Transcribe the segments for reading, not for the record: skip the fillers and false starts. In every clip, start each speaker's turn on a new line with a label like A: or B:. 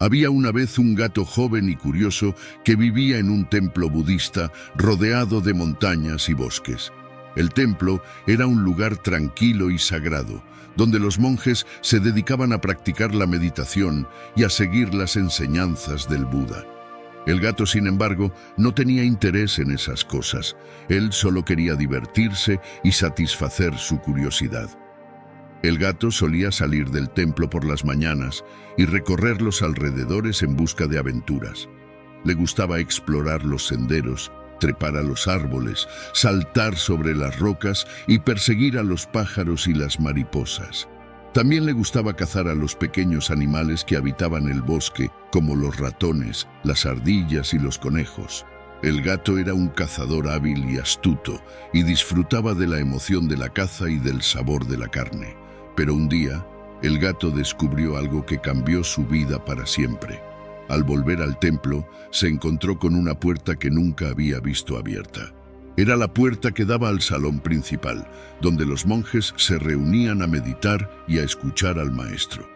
A: Había una vez un gato joven y curioso que vivía en un templo budista rodeado de montañas y bosques. El templo era un lugar tranquilo y sagrado, donde los monjes se dedicaban a practicar la meditación y a seguir las enseñanzas del Buda. El gato, sin embargo, no tenía interés en esas cosas. Él solo quería divertirse y satisfacer su curiosidad. El gato solía salir del templo por las mañanas y recorrer los alrededores en busca de aventuras. Le gustaba explorar los senderos, trepar a los árboles, saltar sobre las rocas y perseguir a los pájaros y las mariposas. También le gustaba cazar a los pequeños animales que habitaban el bosque, como los ratones, las ardillas y los conejos. El gato era un cazador hábil y astuto y disfrutaba de la emoción de la caza y del sabor de la carne. Pero un día, el gato descubrió algo que cambió su vida para siempre. Al volver al templo, se encontró con una puerta que nunca había visto abierta. Era la puerta que daba al salón principal, donde los monjes se reunían a meditar y a escuchar al maestro.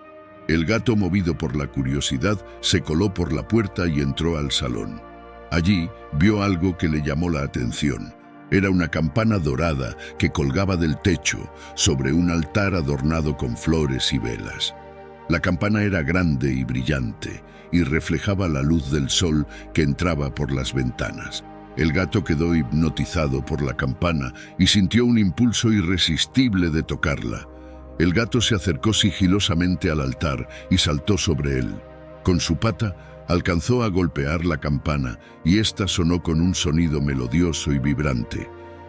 A: El gato, movido por la curiosidad, se coló por la puerta y entró al salón. Allí vio algo que le llamó la atención. Era una campana dorada que colgaba del techo sobre un altar adornado con flores y velas. La campana era grande y brillante y reflejaba la luz del sol que entraba por las ventanas. El gato quedó hipnotizado por la campana y sintió un impulso irresistible de tocarla. El gato se acercó sigilosamente al altar y saltó sobre él. Con su pata alcanzó a golpear la campana y ésta sonó con un sonido melodioso y vibrante.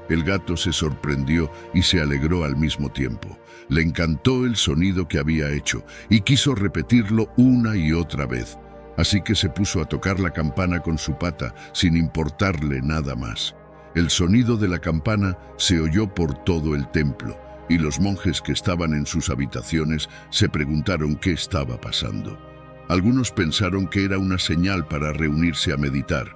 A: El gato se sorprendió y se alegró al mismo tiempo. Le encantó el sonido que había hecho y quiso repetirlo una y otra vez. Así que se puso a tocar la campana con su pata sin importarle nada más. El sonido de la campana se oyó por todo el templo y los monjes que estaban en sus habitaciones se preguntaron qué estaba pasando. Algunos pensaron que era una señal para reunirse a meditar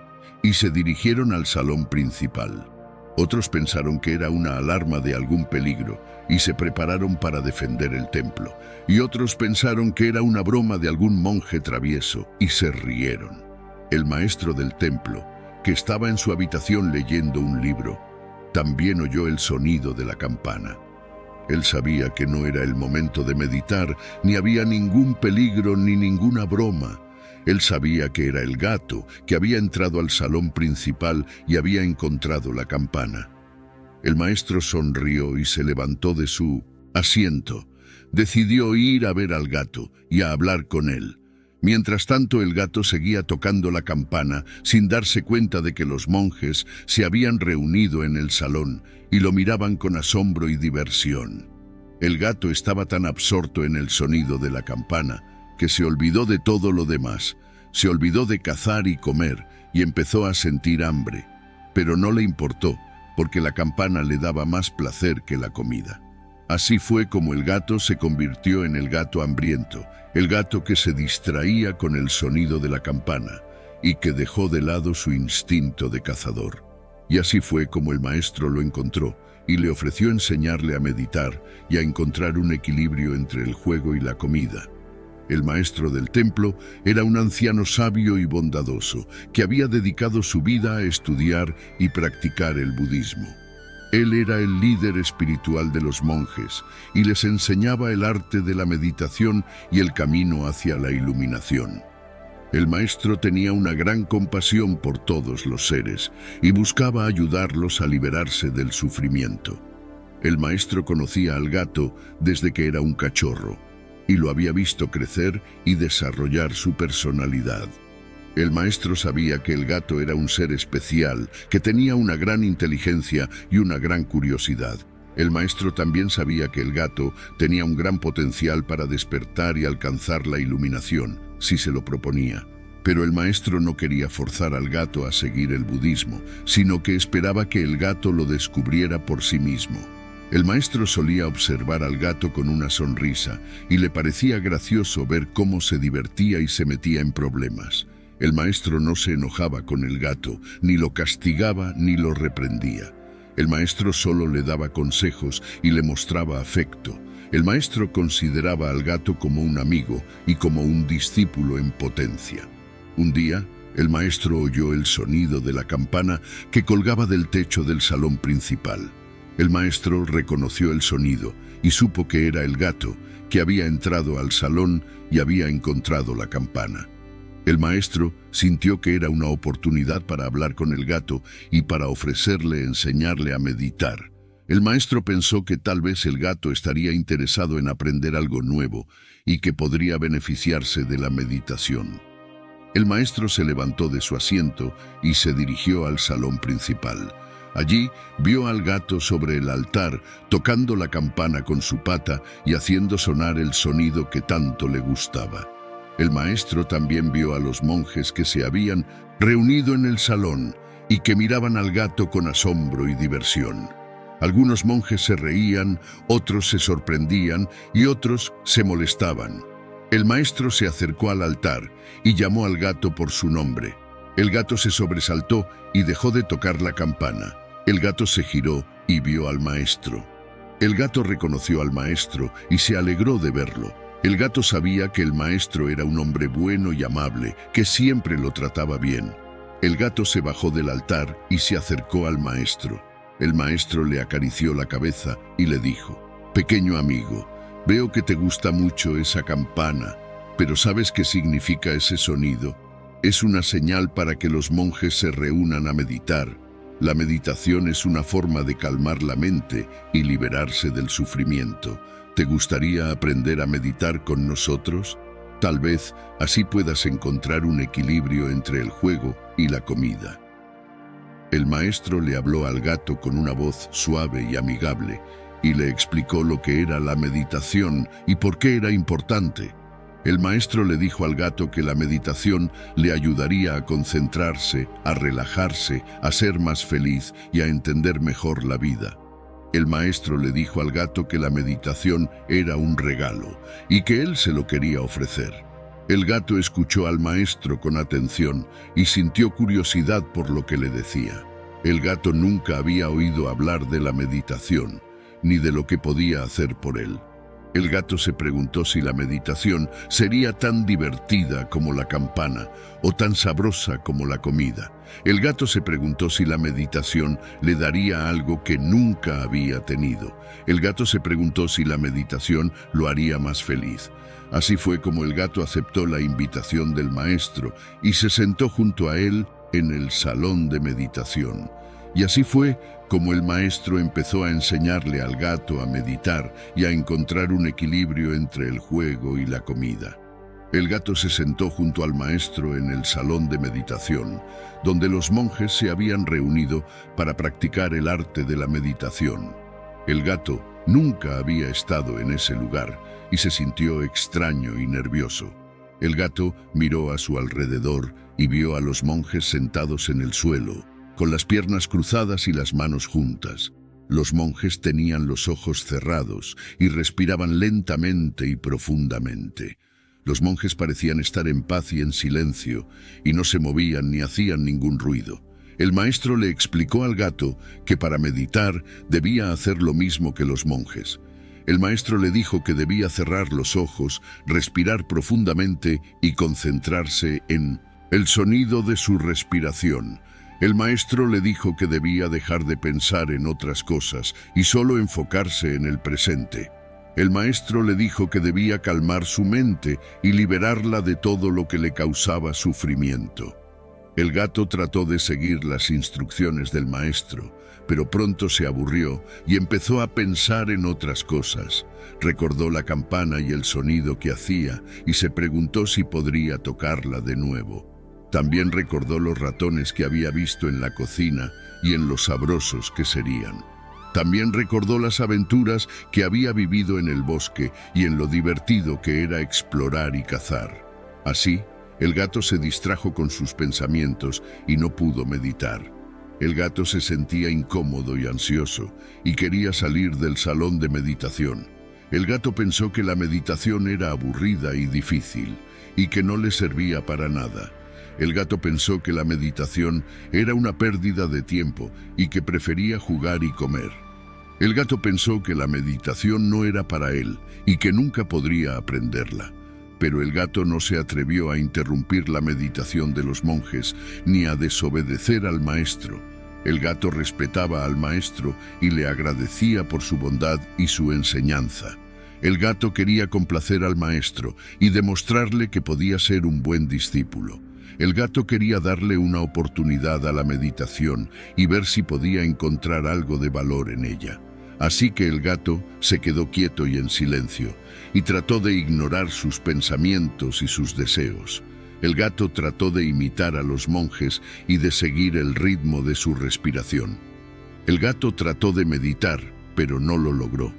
A: y se dirigieron al salón principal. Otros pensaron que era una alarma de algún peligro y se prepararon para defender el templo. Y otros pensaron que era una broma de algún monje travieso y se rieron. El maestro del templo, que estaba en su habitación leyendo un libro, también oyó el sonido de la campana. Él sabía que no era el momento de meditar, ni había ningún peligro ni ninguna broma. Él sabía que era el gato que había entrado al salón principal y había encontrado la campana. El maestro sonrió y se levantó de su asiento. Decidió ir a ver al gato y a hablar con él. Mientras tanto, el gato seguía tocando la campana sin darse cuenta de que los monjes se habían reunido en el salón y lo miraban con asombro y diversión. El gato estaba tan absorto en el sonido de la campana que se olvidó de todo lo demás. Se olvidó de cazar y comer y empezó a sentir hambre. Pero no le importó, porque la campana le daba más placer que la comida. Así fue como el gato se convirtió en el gato hambriento, el gato que se distraía con el sonido de la campana y que dejó de lado su instinto de cazador. Y así fue como el maestro lo encontró y le ofreció enseñarle a meditar y a encontrar un equilibrio entre el juego y la comida. El maestro del templo era un anciano sabio y bondadoso que había dedicado su vida a estudiar y practicar el budismo. Él era el líder espiritual de los monjes y les enseñaba el arte de la meditación y el camino hacia la iluminación. El maestro tenía una gran compasión por todos los seres y buscaba ayudarlos a liberarse del sufrimiento. El maestro conocía al gato desde que era un cachorro y lo había visto crecer y desarrollar su personalidad. El maestro sabía que el gato era un ser especial, que tenía una gran inteligencia y una gran curiosidad. El maestro también sabía que el gato tenía un gran potencial para despertar y alcanzar la iluminación, si se lo proponía. Pero el maestro no quería forzar al gato a seguir el budismo, sino que esperaba que el gato lo descubriera por sí mismo. El maestro solía observar al gato con una sonrisa y le parecía gracioso ver cómo se divertía y se metía en problemas. El maestro no se enojaba con el gato, ni lo castigaba ni lo reprendía. El maestro solo le daba consejos y le mostraba afecto. El maestro consideraba al gato como un amigo y como un discípulo en potencia. Un día, el maestro oyó el sonido de la campana que colgaba del techo del salón principal. El maestro reconoció el sonido y supo que era el gato, que había entrado al salón y había encontrado la campana. El maestro sintió que era una oportunidad para hablar con el gato y para enseñarle a meditar. El maestro pensó que tal vez el gato estaría interesado en aprender algo nuevo y que podría beneficiarse de la meditación. El maestro se levantó de su asiento y se dirigió al salón principal. Allí vio al gato sobre el altar, tocando la campana con su pata y haciendo sonar el sonido que tanto le gustaba. El maestro también vio a los monjes que se habían reunido en el salón y que miraban al gato con asombro y diversión. Algunos monjes se reían, otros se sorprendían y otros se molestaban. El maestro se acercó al altar y llamó al gato por su nombre. El gato se sobresaltó y dejó de tocar la campana. El gato se giró y vio al maestro. El gato reconoció al maestro y se alegró de verlo. El gato sabía que el maestro era un hombre bueno y amable, que siempre lo trataba bien. El gato se bajó del altar y se acercó al maestro. El maestro le acarició la cabeza y le dijo: «Pequeño amigo, veo que te gusta mucho esa campana, pero ¿sabes qué significa ese sonido? Es una señal para que los monjes se reúnan a meditar. La meditación es una forma de calmar la mente y liberarse del sufrimiento. ¿Te gustaría aprender a meditar con nosotros? Tal vez así puedas encontrar un equilibrio entre el juego y la comida». El maestro le habló al gato con una voz suave y amigable y le explicó lo que era la meditación y por qué era importante. El maestro le dijo al gato que la meditación le ayudaría a concentrarse, a relajarse, a ser más feliz y a entender mejor la vida. El maestro le dijo al gato que la meditación era un regalo y que él se lo quería ofrecer. El gato escuchó al maestro con atención y sintió curiosidad por lo que le decía. El gato nunca había oído hablar de la meditación, ni de lo que podía hacer por él. El gato se preguntó si la meditación sería tan divertida como la campana o tan sabrosa como la comida. El gato se preguntó si la meditación le daría algo que nunca había tenido. El gato se preguntó si la meditación lo haría más feliz. Así fue como el gato aceptó la invitación del maestro y se sentó junto a él en el salón de meditación. Y así fue como el maestro empezó a enseñarle al gato a meditar y a encontrar un equilibrio entre el juego y la comida. El gato se sentó junto al maestro en el salón de meditación, donde los monjes se habían reunido para practicar el arte de la meditación. El gato nunca había estado en ese lugar y se sintió extraño y nervioso. El gato miró a su alrededor y vio a los monjes sentados en el suelo, con las piernas cruzadas y las manos juntas. Los monjes tenían los ojos cerrados y respiraban lentamente y profundamente. Los monjes parecían estar en paz y en silencio, y no se movían ni hacían ningún ruido. El maestro le explicó al gato que para meditar debía hacer lo mismo que los monjes. El maestro le dijo que debía cerrar los ojos, respirar profundamente y concentrarse en el sonido de su respiración. El maestro le dijo que debía dejar de pensar en otras cosas y solo enfocarse en el presente. El maestro le dijo que debía calmar su mente y liberarla de todo lo que le causaba sufrimiento. El gato trató de seguir las instrucciones del maestro, pero pronto se aburrió y empezó a pensar en otras cosas. Recordó la campana y el sonido que hacía y se preguntó si podría tocarla de nuevo. También recordó los ratones que había visto en la cocina y en lo sabrosos que serían. También recordó las aventuras que había vivido en el bosque y en lo divertido que era explorar y cazar. Así, el gato se distrajo con sus pensamientos y no pudo meditar. El gato se sentía incómodo y ansioso y quería salir del salón de meditación. El gato pensó que la meditación era aburrida y difícil y que no le servía para nada. El gato pensó que la meditación era una pérdida de tiempo y que prefería jugar y comer. El gato pensó que la meditación no era para él y que nunca podría aprenderla. Pero el gato no se atrevió a interrumpir la meditación de los monjes ni a desobedecer al maestro. El gato respetaba al maestro y le agradecía por su bondad y su enseñanza. El gato quería complacer al maestro y demostrarle que podía ser un buen discípulo. El gato quería darle una oportunidad a la meditación y ver si podía encontrar algo de valor en ella. Así que el gato se quedó quieto y en silencio, y trató de ignorar sus pensamientos y sus deseos. El gato trató de imitar a los monjes y de seguir el ritmo de su respiración. El gato trató de meditar, pero no lo logró.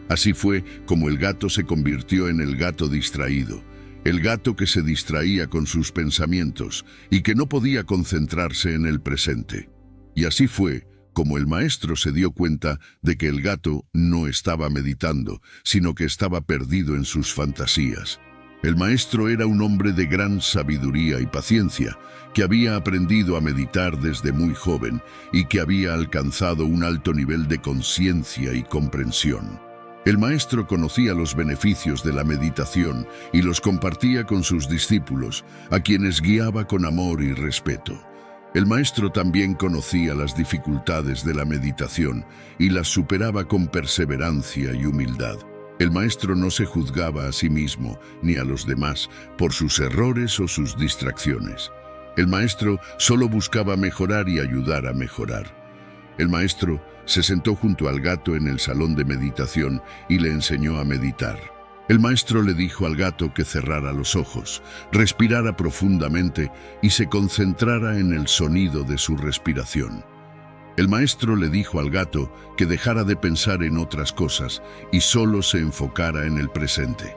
A: Así fue como el gato se convirtió en el gato distraído, el gato que se distraía con sus pensamientos y que no podía concentrarse en el presente. Y así fue como el maestro se dio cuenta de que el gato no estaba meditando, sino que estaba perdido en sus fantasías. El maestro era un hombre de gran sabiduría y paciencia, que había aprendido a meditar desde muy joven y que había alcanzado un alto nivel de conciencia y comprensión. El maestro conocía los beneficios de la meditación y los compartía con sus discípulos, a quienes guiaba con amor y respeto. El maestro también conocía las dificultades de la meditación y las superaba con perseverancia y humildad. El maestro no se juzgaba a sí mismo ni a los demás por sus errores o sus distracciones. El maestro solo buscaba mejorar y ayudar a mejorar. El maestro se sentó junto al gato en el salón de meditación y le enseñó a meditar. El maestro le dijo al gato que cerrara los ojos, respirara profundamente y se concentrara en el sonido de su respiración. El maestro le dijo al gato que dejara de pensar en otras cosas y solo se enfocara en el presente.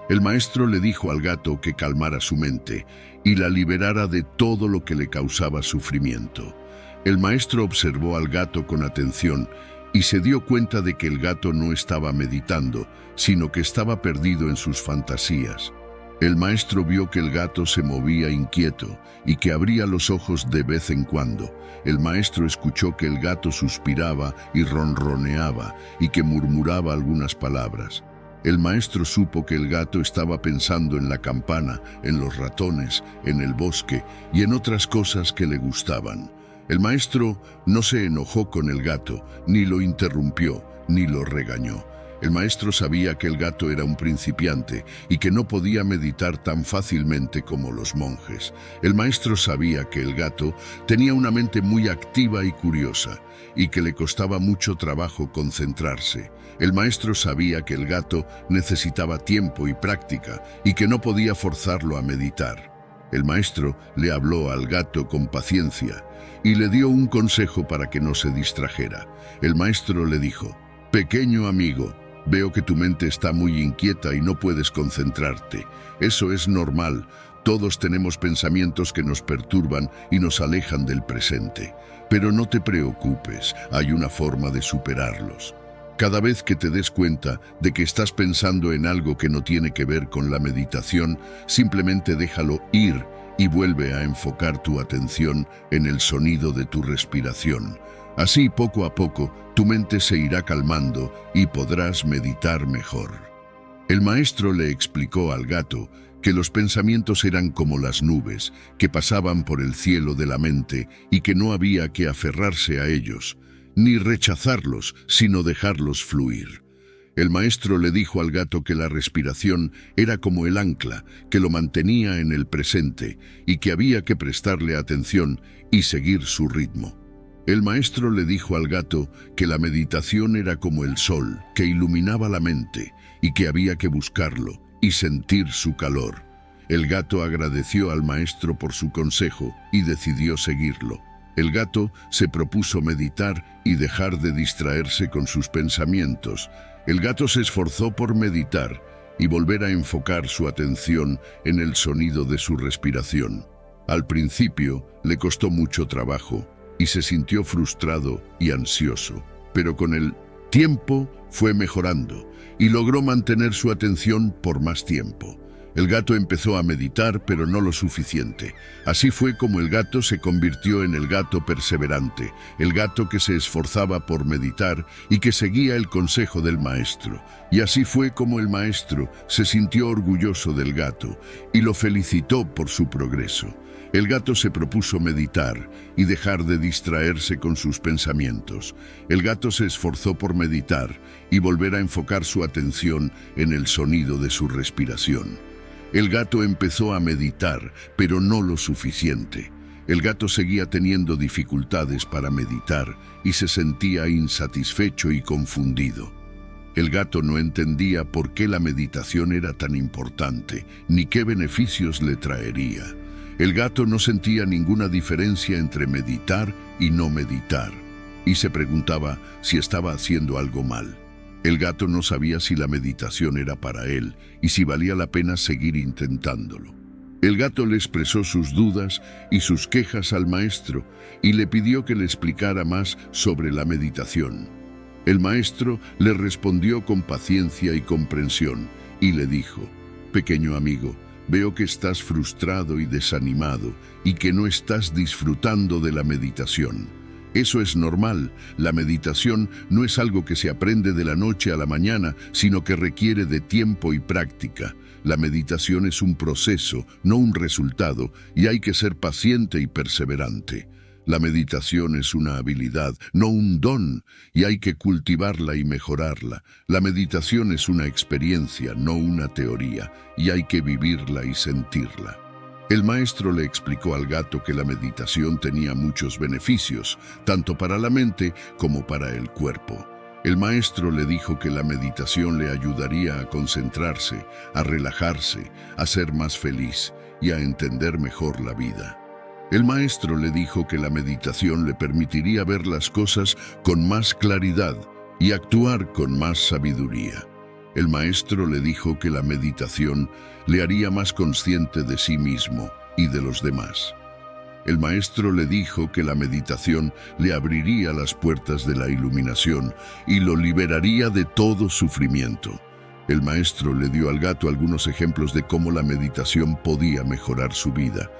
A: El maestro le dijo al gato que calmara su mente y la liberara de todo lo que le causaba sufrimiento. El maestro observó al gato con atención y se dio cuenta de que el gato no estaba meditando, sino que estaba perdido en sus fantasías. El maestro vio que el gato se movía inquieto y que abría los ojos de vez en cuando. El maestro escuchó que el gato suspiraba y ronroneaba y que murmuraba algunas palabras. El maestro supo que el gato estaba pensando en la campana, en los ratones, en el bosque y en otras cosas que le gustaban. El maestro no se enojó con el gato, ni lo interrumpió, ni lo regañó. El maestro sabía que el gato era un principiante y que no podía meditar tan fácilmente como los monjes. El maestro sabía que el gato tenía una mente muy activa y curiosa, y que le costaba mucho trabajo concentrarse. El maestro sabía que el gato necesitaba tiempo y práctica, y que no podía forzarlo a meditar. El maestro le habló al gato con paciencia y le dio un consejo para que no se distrajera. El maestro le dijo: «Pequeño amigo, veo que tu mente está muy inquieta y no puedes concentrarte. Eso es normal. Todos tenemos pensamientos que nos perturban y nos alejan del presente. Pero no te preocupes, hay una forma de superarlos. Cada vez que te des cuenta de que estás pensando en algo que no tiene que ver con la meditación, simplemente déjalo ir y vuelve a enfocar tu atención en el sonido de tu respiración. Así, poco a poco, tu mente se irá calmando y podrás meditar mejor». El maestro le explicó al gato que los pensamientos eran como las nubes que pasaban por el cielo de la mente y que no había que aferrarse a ellos, ni rechazarlos, sino dejarlos fluir. El maestro le dijo al gato que la respiración era como el ancla, que lo mantenía en el presente y que había que prestarle atención y seguir su ritmo. El maestro le dijo al gato que la meditación era como el sol, que iluminaba la mente y que había que buscarlo y sentir su calor. El gato agradeció al maestro por su consejo y decidió seguirlo. El gato se propuso meditar y dejar de distraerse con sus pensamientos. El gato se esforzó por meditar y volver a enfocar su atención en el sonido de su respiración. Al principio le costó mucho trabajo y se sintió frustrado y ansioso, pero con el tiempo fue mejorando y logró mantener su atención por más tiempo. El gato empezó a meditar, pero no lo suficiente. Así fue como el gato se convirtió en el gato perseverante, el gato que se esforzaba por meditar y que seguía el consejo del maestro. Y así fue como el maestro se sintió orgulloso del gato y lo felicitó por su progreso. El gato se propuso meditar y dejar de distraerse con sus pensamientos. El gato se esforzó por meditar y volver a enfocar su atención en el sonido de su respiración. El gato empezó a meditar, pero no lo suficiente. El gato seguía teniendo dificultades para meditar y se sentía insatisfecho y confundido. El gato no entendía por qué la meditación era tan importante, ni qué beneficios le traería. El gato no sentía ninguna diferencia entre meditar y no meditar, y se preguntaba si estaba haciendo algo mal. El gato no sabía si la meditación era para él y si valía la pena seguir intentándolo. El gato le expresó sus dudas y sus quejas al maestro y le pidió que le explicara más sobre la meditación. El maestro le respondió con paciencia y comprensión y le dijo: «Pequeño amigo, veo que estás frustrado y desanimado y que no estás disfrutando de la meditación. Eso es normal. La meditación no es algo que se aprende de la noche a la mañana, sino que requiere de tiempo y práctica. La meditación es un proceso, no un resultado, y hay que ser paciente y perseverante. La meditación es una habilidad, no un don, y hay que cultivarla y mejorarla. La meditación es una experiencia, no una teoría, y hay que vivirla y sentirla». El maestro le explicó al gato que la meditación tenía muchos beneficios, tanto para la mente como para el cuerpo. El maestro le dijo que la meditación le ayudaría a concentrarse, a relajarse, a ser más feliz y a entender mejor la vida. El maestro le dijo que la meditación le permitiría ver las cosas con más claridad y actuar con más sabiduría. El maestro le dijo que la meditación le haría más consciente de sí mismo y de los demás. El maestro le dijo que la meditación le abriría las puertas de la iluminación y lo liberaría de todo sufrimiento. El maestro le dio al gato algunos ejemplos de cómo la meditación podía mejorar su vida.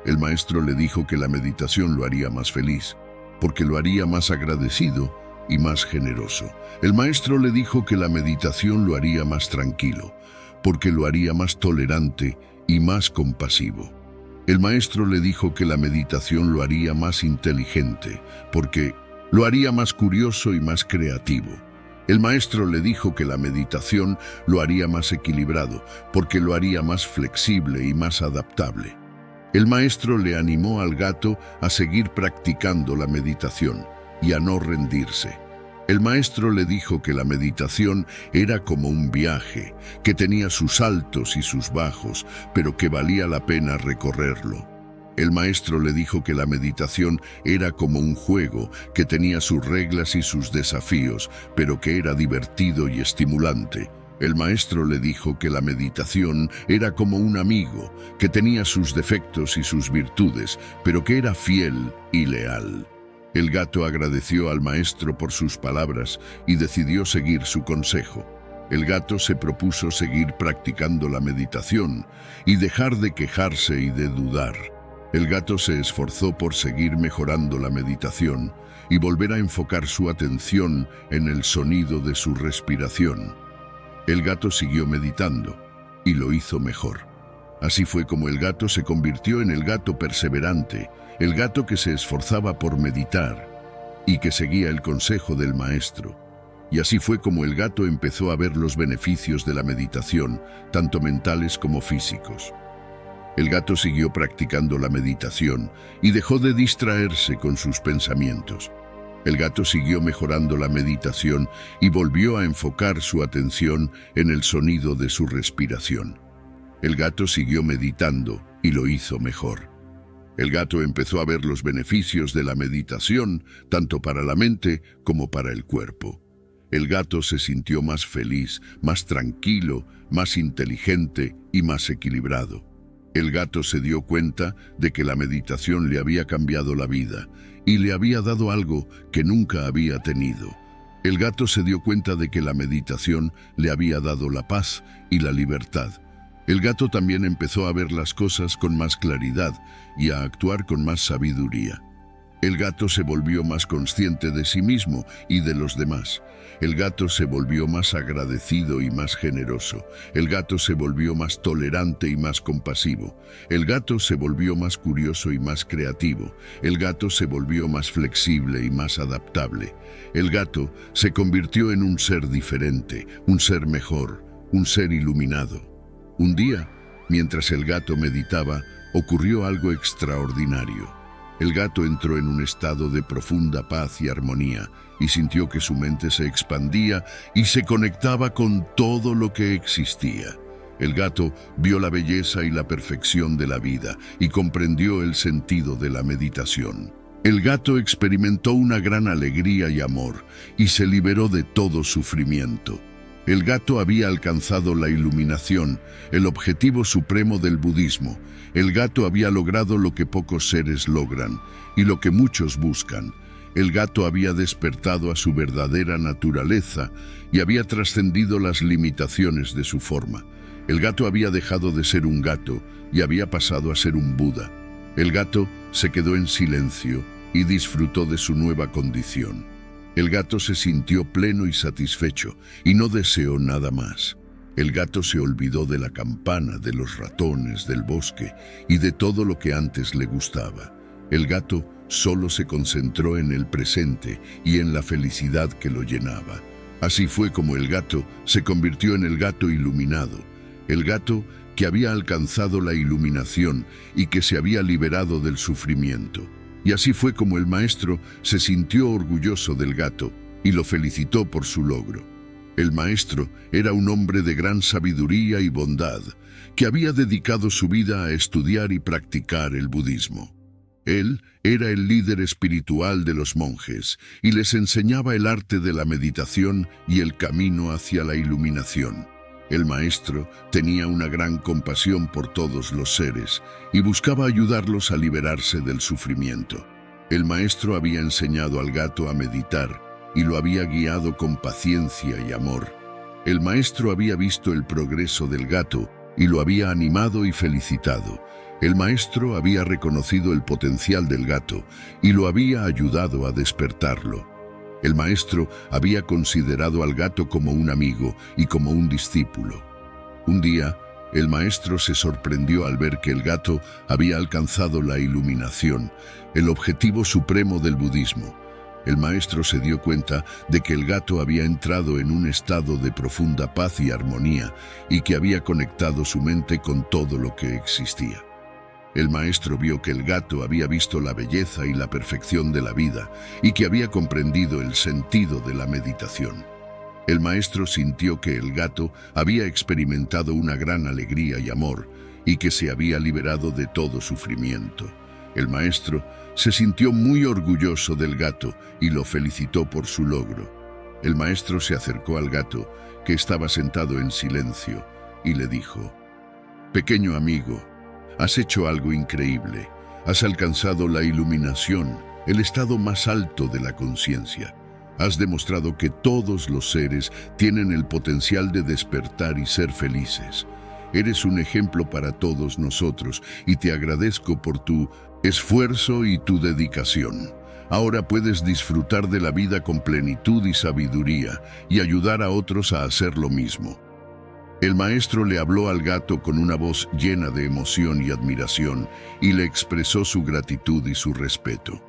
A: El maestro le dijo que la meditación lo haría más feliz, porque lo haría más agradecido y más generoso. El maestro le dijo que la meditación lo haría más tranquilo, porque lo haría más tolerante y más compasivo. El maestro le dijo que la meditación lo haría más inteligente, porque lo haría más curioso y más creativo. El maestro le dijo que la meditación lo haría más equilibrado, porque lo haría más flexible y más adaptable. El maestro le animó al gato a seguir practicando la meditación y a no rendirse. El maestro le dijo que la meditación era como un viaje, que tenía sus altos y sus bajos, pero que valía la pena recorrerlo. El maestro le dijo que la meditación era como un juego, que tenía sus reglas y sus desafíos, pero que era divertido y estimulante. El maestro le dijo que la meditación era como un amigo, que tenía sus defectos y sus virtudes, pero que era fiel y leal. El gato agradeció al maestro por sus palabras y decidió seguir su consejo. El gato se propuso seguir practicando la meditación y dejar de quejarse y de dudar. El gato se esforzó por seguir mejorando la meditación y volver a enfocar su atención en el sonido de su respiración. El gato siguió meditando y lo hizo mejor. Así fue como el gato se convirtió en el gato perseverante, el gato que se esforzaba por meditar y que seguía el consejo del maestro. Y así fue como el gato empezó a ver los beneficios de la meditación, tanto mentales como físicos. El gato siguió practicando la meditación y dejó de distraerse con sus pensamientos. El gato siguió mejorando la meditación y volvió a enfocar su atención en el sonido de su respiración. El gato siguió meditando y lo hizo mejor. El gato empezó a ver los beneficios de la meditación, tanto para la mente como para el cuerpo. El gato se sintió más feliz, más tranquilo, más inteligente y más equilibrado. El gato se dio cuenta de que la meditación le había cambiado la vida y le había dado algo que nunca había tenido. El gato se dio cuenta de que la meditación le había dado la paz y la libertad. El gato también empezó a ver las cosas con más claridad y a actuar con más sabiduría. El gato se volvió más consciente de sí mismo y de los demás. El gato se volvió más agradecido y más generoso. El gato se volvió más tolerante y más compasivo. El gato se volvió más curioso y más creativo. El gato se volvió más flexible y más adaptable. El gato se convirtió en un ser diferente, un ser mejor, un ser iluminado. Un día, mientras el gato meditaba, ocurrió algo extraordinario. El gato entró en un estado de profunda paz y armonía y sintió que su mente se expandía y se conectaba con todo lo que existía. El gato vio la belleza y la perfección de la vida y comprendió el sentido de la meditación. El gato experimentó una gran alegría y amor y se liberó de todo sufrimiento. El gato había alcanzado la iluminación, el objetivo supremo del budismo. El gato había logrado lo que pocos seres logran y lo que muchos buscan. El gato había despertado a su verdadera naturaleza y había trascendido las limitaciones de su forma. El gato había dejado de ser un gato y había pasado a ser un Buda. El gato se quedó en silencio y disfrutó de su nueva condición. El gato se sintió pleno y satisfecho y no deseó nada más. El gato se olvidó de la campana, de los ratones, del bosque y de todo lo que antes le gustaba. El gato solo se concentró en el presente y en la felicidad que lo llenaba. Así fue como el gato se convirtió en el gato iluminado, el gato que había alcanzado la iluminación y que se había liberado del sufrimiento. Y así fue como el maestro se sintió orgulloso del gato y lo felicitó por su logro. El maestro era un hombre de gran sabiduría y bondad, que había dedicado su vida a estudiar y practicar el budismo. Él era el líder espiritual de los monjes y les enseñaba el arte de la meditación y el camino hacia la iluminación. El maestro tenía una gran compasión por todos los seres y buscaba ayudarlos a liberarse del sufrimiento. El maestro había enseñado al gato a meditar y lo había guiado con paciencia y amor. El maestro había visto el progreso del gato y lo había animado y felicitado. El maestro había reconocido el potencial del gato y lo había ayudado a despertarlo. El maestro había considerado al gato como un amigo y como un discípulo. Un día, el maestro se sorprendió al ver que el gato había alcanzado la iluminación, el objetivo supremo del budismo. El maestro se dio cuenta de que el gato había entrado en un estado de profunda paz y armonía y que había conectado su mente con todo lo que existía. El maestro vio que el gato había visto la belleza y la perfección de la vida y que había comprendido el sentido de la meditación. El maestro sintió que el gato había experimentado una gran alegría y amor y que se había liberado de todo sufrimiento. El maestro se sintió muy orgulloso del gato y lo felicitó por su logro. El maestro se acercó al gato, que estaba sentado en silencio, y le dijo: «Pequeño amigo, has hecho algo increíble. Has alcanzado la iluminación, el estado más alto de la conciencia. Has demostrado que todos los seres tienen el potencial de despertar y ser felices. Eres un ejemplo para todos nosotros y te agradezco por tu esfuerzo y tu dedicación. Ahora puedes disfrutar de la vida con plenitud y sabiduría y ayudar a otros a hacer lo mismo». El maestro le habló al gato con una voz llena de emoción y admiración y le expresó su gratitud y su respeto.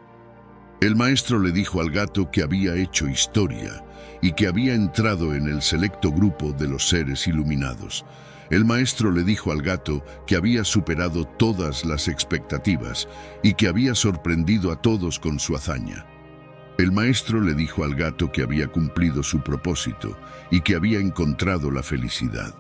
A: El maestro le dijo al gato que había hecho historia y que había entrado en el selecto grupo de los seres iluminados. El maestro le dijo al gato que había superado todas las expectativas y que había sorprendido a todos con su hazaña. El maestro le dijo al gato que había cumplido su propósito y que había encontrado la felicidad.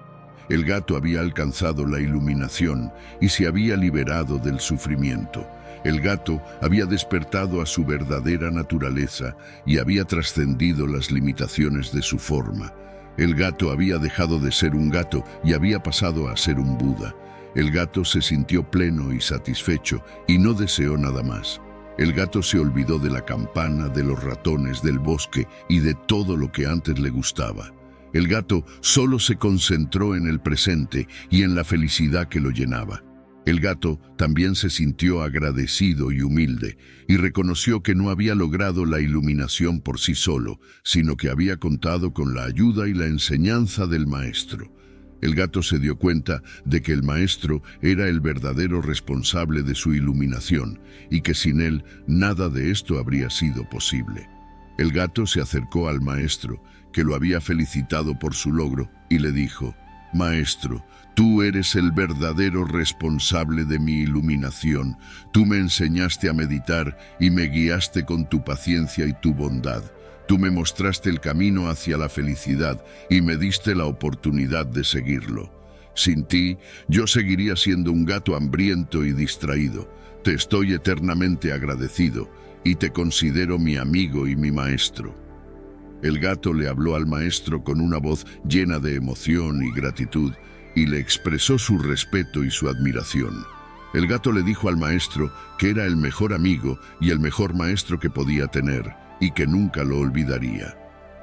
A: El gato había alcanzado la iluminación y se había liberado del sufrimiento. El gato había despertado a su verdadera naturaleza y había trascendido las limitaciones de su forma. El gato había dejado de ser un gato y había pasado a ser un Buda. El gato se sintió pleno y satisfecho y no deseó nada más. El gato se olvidó de la campana, de los ratones, del bosque y de todo lo que antes le gustaba. El gato solo se concentró en el presente y en la felicidad que lo llenaba. El gato también se sintió agradecido y humilde y reconoció que no había logrado la iluminación por sí solo, sino que había contado con la ayuda y la enseñanza del maestro. El gato se dio cuenta de que el maestro era el verdadero responsable de su iluminación y que sin él nada de esto habría sido posible. El gato se acercó al maestro, que lo había felicitado por su logro, y le dijo: «Maestro, tú eres el verdadero responsable de mi iluminación. Tú me enseñaste a meditar y me guiaste con tu paciencia y tu bondad. Tú me mostraste el camino hacia la felicidad y me diste la oportunidad de seguirlo. Sin ti, yo seguiría siendo un gato hambriento y distraído. Te estoy eternamente agradecido y te considero mi amigo y mi maestro». El gato le habló al maestro con una voz llena de emoción y gratitud y le expresó su respeto y su admiración. El gato le dijo al maestro que era el mejor amigo y el mejor maestro que podía tener y que nunca lo olvidaría.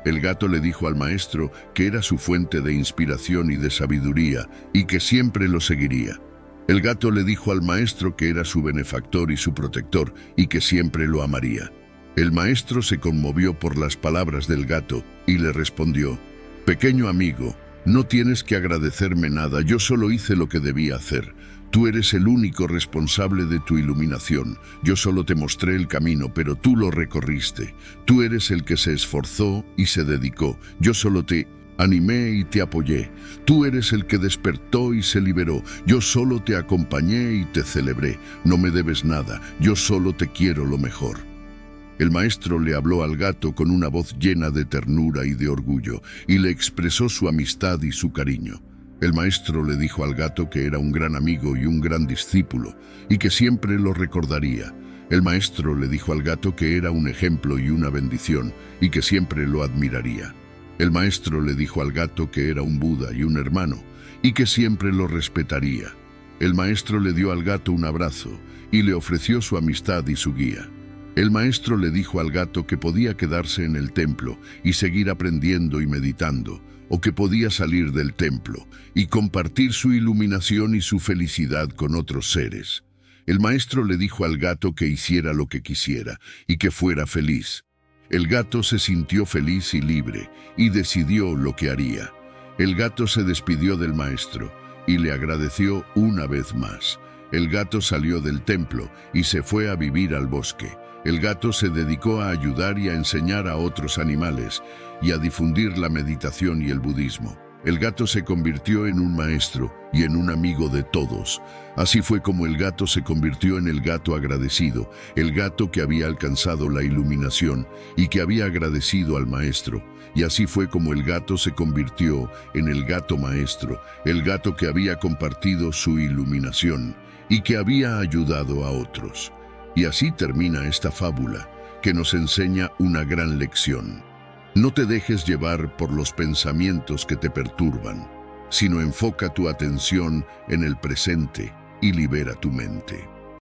A: El gato le dijo al maestro que era su fuente de inspiración y de sabiduría y que siempre lo seguiría. El gato le dijo al maestro que era su benefactor y su protector y que siempre lo amaría. El maestro se conmovió por las palabras del gato y le respondió: «Pequeño amigo, no tienes que agradecerme nada, yo solo hice lo que debía hacer. Tú eres el único responsable de tu iluminación. Yo solo te mostré el camino, pero tú lo recorriste. Tú eres el que se esforzó y se dedicó. Yo solo te animé y te apoyé. Tú eres el que despertó y se liberó. Yo solo te acompañé y te celebré. No me debes nada, yo solo te quiero lo mejor». El maestro le habló al gato con una voz llena de ternura y de orgullo, y le expresó su amistad y su cariño. El maestro le dijo al gato que era un gran amigo y un gran discípulo, y que siempre lo recordaría. El maestro le dijo al gato que era un ejemplo y una bendición, y que siempre lo admiraría. El maestro le dijo al gato que era un Buda y un hermano, y que siempre lo respetaría. El maestro le dio al gato un abrazo, y le ofreció su amistad y su guía. El maestro le dijo al gato que podía quedarse en el templo y seguir aprendiendo y meditando, o que podía salir del templo y compartir su iluminación y su felicidad con otros seres. El maestro le dijo al gato que hiciera lo que quisiera y que fuera feliz. El gato se sintió feliz y libre y decidió lo que haría. El gato se despidió del maestro y le agradeció una vez más. El gato salió del templo y se fue a vivir al bosque. El gato se dedicó a ayudar y a enseñar a otros animales y a difundir la meditación y el budismo. El gato se convirtió en un maestro y en un amigo de todos. Así fue como el gato se convirtió en el gato agradecido, el gato que había alcanzado la iluminación y que había agradecido al maestro. Y así fue como el gato se convirtió en el gato maestro, el gato que había compartido su iluminación y que había ayudado a otros. Y así termina esta fábula, que nos enseña una gran lección. No te dejes llevar por los pensamientos que te perturban, sino enfoca tu atención en el presente y libera tu mente.